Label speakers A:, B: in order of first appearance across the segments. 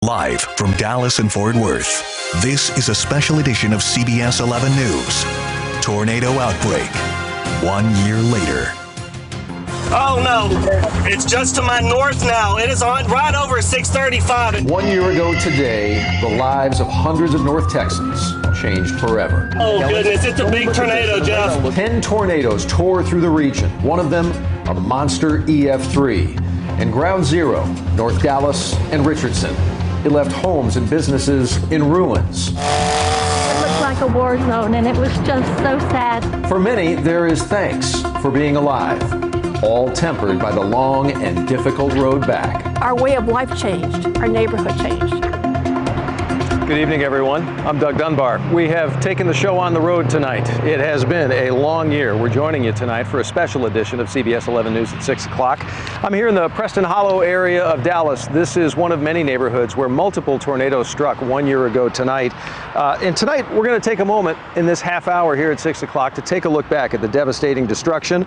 A: Live from Dallas and Fort Worth, this is a special edition of CBS 11 News. Tornado Outbreak. 1 year later.
B: Oh no, it's just to my north now. It is on right over 635.
C: 1 year ago today, the lives of hundreds of North Texans changed forever.
B: Oh goodness, it's a big tornado, Jeff.
C: 10 tornadoes tore through the region. One of them, a monster EF3. And ground zero, North Dallas and Richardson. It left homes and businesses in ruins.
D: It looked like a war zone, and it was just so sad.
C: For many, there is thanks for being alive, all tempered by the long and difficult road back.
D: Our way of life changed. Our neighborhood changed.
E: Good evening, everyone. I'm Doug Dunbar. We have taken the show on the road tonight. It has been a long year. We're joining you tonight for a special edition of CBS 11 News at 6 o'clock. I'm here in the Preston Hollow area of Dallas. This is one of many neighborhoods where multiple tornadoes struck 1 year ago tonight. And tonight, we're going to take a moment in this half hour here at 6 o'clock to take a look back at the devastating destruction,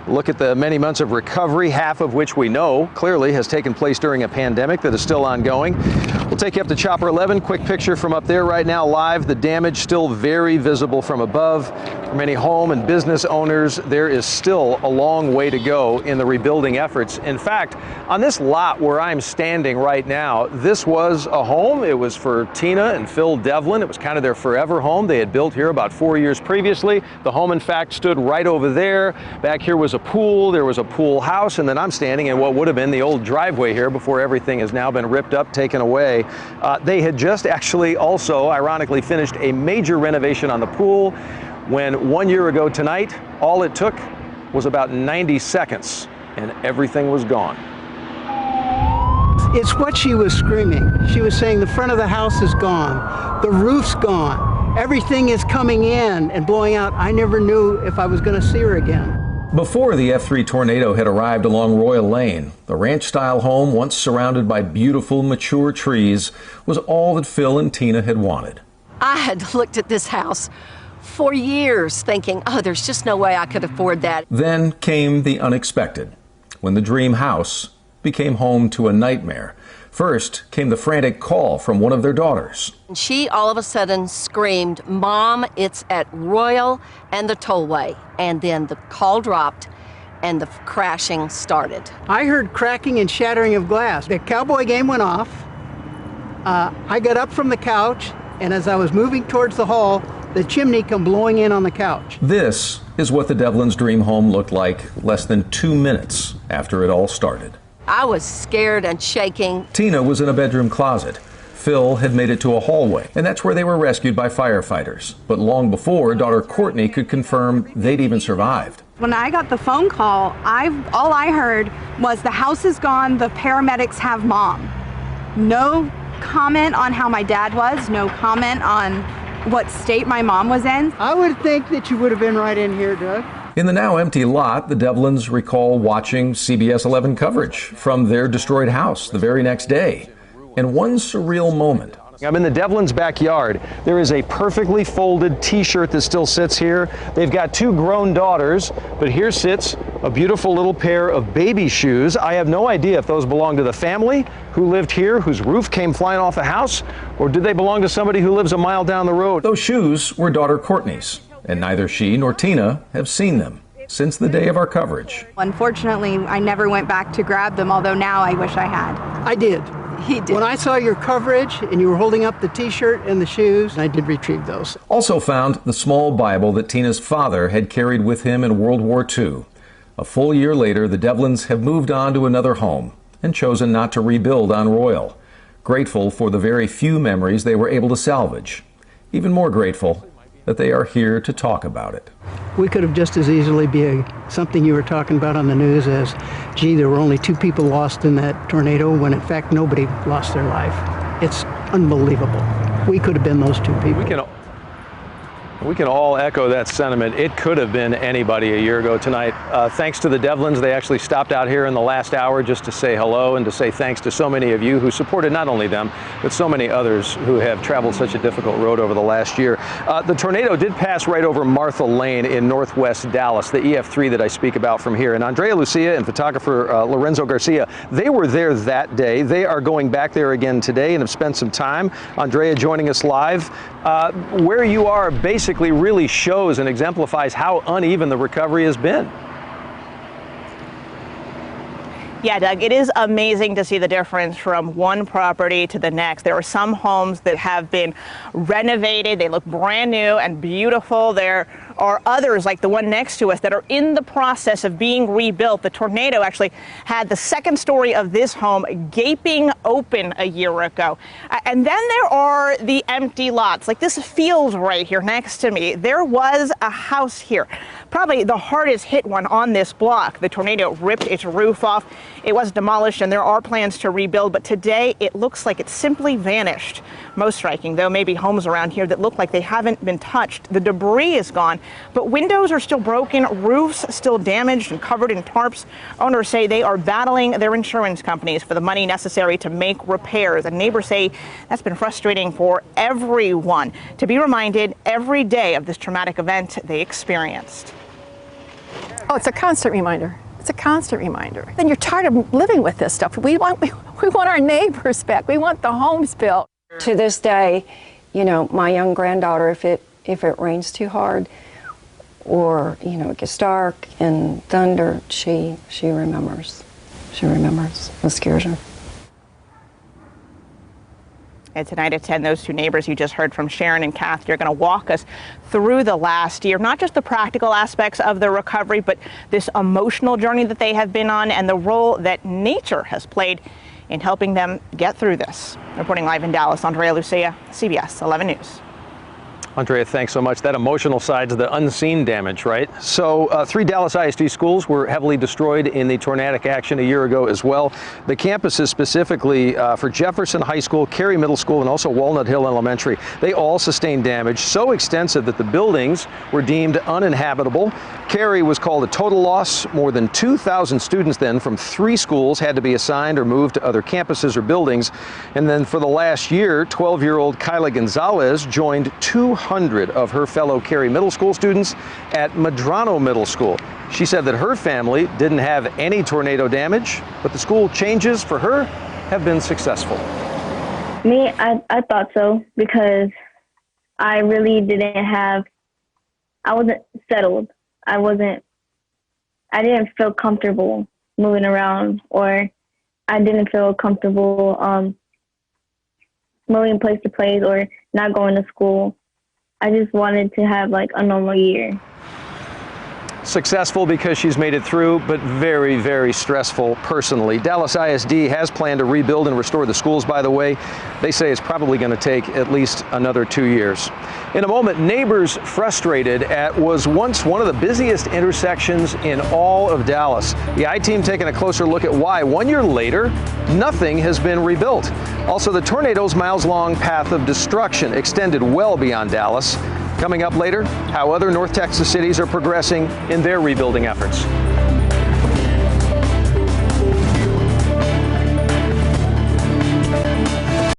E: look at the many months of recovery, half of which we know clearly has taken place during a pandemic that is still ongoing. We'll take you up to Chopper 11. Quick picture from up there right now live. The damage still very visible from above. For many home and business owners, there is still a long way to go in the rebuilding efforts. In fact, on this lot where I'm standing right now, this was a home. It was for Tina and Phil Devlin. It was kind of their forever home. They had built here about 4 years previously. The home, in fact, stood right over there. Back here was a pool. There was a pool house. And then I'm standing in what would have been the old driveway here before everything has now been ripped up, taken away. They had just actually also, ironically, finished a major renovation on the pool when 1 year ago tonight, all it took was about 90 seconds and everything was gone.
F: It's what she was screaming. She was saying the front of the house is gone, the roof's gone, everything is coming in and blowing out. I never knew if I was going to see her again.
G: Before the F3 tornado had arrived along Royal Lane, the ranch-style home, once surrounded by beautiful, mature trees, was all that Phil and Tina had wanted.
H: I had looked at this house for years thinking, oh, there's just no way I could afford that.
G: Then came the unexpected, when the dream house became home to a nightmare. First came the frantic call from one of their daughters.
H: She all of a sudden screamed, "Mom, it's at Royal and the tollway." And then the call dropped and the crashing started.
F: I heard cracking and shattering of glass. The cowboy game went off. I got up from the couch, and as I was moving towards the hall, the chimney come blowing in on the couch.
G: This is what the Devlins' dream home looked like less than 2 minutes after it all started.
H: I was scared and shaking.
G: Tina was in a bedroom closet. Phil had made it to a hallway, and that's where they were rescued by firefighters. But long before, daughter Courtney could confirm they'd even survived.
I: When I got the phone call, all I heard was the house is gone, the paramedics have Mom. No comment on how my dad was, no comment on what state my mom was in.
F: I would think that you would have been right in here, Doug.
G: In the now empty lot, the Devlins recall watching CBS 11 coverage from their destroyed house the very next day. And one surreal moment.
E: I'm in the Devlins' backyard. There is a perfectly folded T-shirt that still sits here. They've got two grown daughters, but here sits a beautiful little pair of baby shoes. I have no idea if those belong to the family who lived here, whose roof came flying off the house, or did they belong to somebody who lives a mile down the road?
G: Those shoes were daughter Courtney's, and neither she nor Tina have seen them since the day of our coverage.
I: Unfortunately, I never went back to grab them, although now I wish I had.
F: I did.
I: He did.
F: When I saw your coverage and you were holding up the T-shirt and the shoes, I did retrieve those.
G: Also found the small Bible that Tina's father had carried with him in World War II. A full year later, the Devlins have moved on to another home and chosen not to rebuild on Royal. Grateful for the very few memories they were able to salvage. Even more grateful that they are here to talk about it.
F: We could have just as easily be something you were talking about on the news as, gee, there were only 2 people lost in that tornado, when in fact nobody lost their life. It's unbelievable. We could have been those 2 people.
E: We can all echo that sentiment. It could have been anybody a year ago tonight. Thanks to the Devlins, they actually stopped out here in the last hour just to say hello and to say thanks to so many of you who supported not only them, with so many others who have traveled such a difficult road over the last year. The tornado did pass right over Martha Lane in northwest Dallas, the EF3 that I speak about from here. And Andrea Lucia and photographer Lorenzo Garcia, they were there that day. They are going back there again today and have spent some time. Andrea joining us live. Where you are basically really shows and exemplifies how uneven the recovery has been.
J: Yeah, Doug, it is amazing to see the difference from one property to the next. There are some homes that have been renovated. They look brand new and beautiful. There are others, like the one next to us, that are in the process of being rebuilt. The tornado actually had the second story of this home gaping open a year ago. And then there are the empty lots, like this field right here next to me. There was a house here, probably the hardest hit one on this block. The tornado ripped its roof off. It was demolished, and there are plans to rebuild, but today it looks like it simply vanished. Most striking, though, may be homes around here that look like they haven't been touched. The debris is gone, but windows are still broken, roofs still damaged and covered in tarps. Owners say they are battling their insurance companies for the money necessary to make repairs, and neighbors say that's been frustrating for everyone to be reminded every day of this traumatic event they experienced.
K: Oh, it's a constant reminder. It's a constant reminder. Then you're tired of living with this stuff. We want our neighbors back. We want the homes built.
L: To this day, you know, my young granddaughter, if it rains too hard or, you know, it gets dark and thunder, she remembers. She remembers. It scares her.
J: And tonight at 10, those two neighbors you just heard from, Sharon and Kathy, are going to walk us through the last year, not just the practical aspects of the recovery, but this emotional journey that they have been on and the role that nature has played in helping them get through this. Reporting live in Dallas, Andrea Lucia, CBS 11 News.
E: Andrea, thanks so much. That emotional side to the unseen damage, right? So 3 Dallas ISD schools were heavily destroyed in the tornadic action a year ago as well. The campuses specifically for Jefferson High School, Cary Middle School, and also Walnut Hill Elementary, they all sustained damage so extensive that the buildings were deemed uninhabitable. Cary was called a total loss. More than 2,000 students then from 3 schools had to be assigned or moved to other campuses or buildings. And then for the last year, 12-year-old Kyla Gonzalez joined 200 of her fellow Cary Middle School students at Medrano Middle School. She said that her family didn't have any tornado damage, but the school changes for her have been successful.
M: Me, I thought so, because I really I wasn't settled. I didn't feel comfortable moving around, or I didn't feel comfortable moving place to place or not going to school. I just wanted to have like a normal year.
E: Successful because she's made it through, but very, very stressful personally. Dallas ISD has planned to rebuild and restore the schools, by the way. They say it's probably going to take at least another 2 years. In a moment, neighbors frustrated at was once one of the busiest intersections in all of Dallas. The I-Team taking a closer look at why 1 year later, nothing has been rebuilt. Also, the tornado's miles-long path of destruction extended well beyond Dallas. Coming up later, how other North Texas cities are progressing in their rebuilding efforts.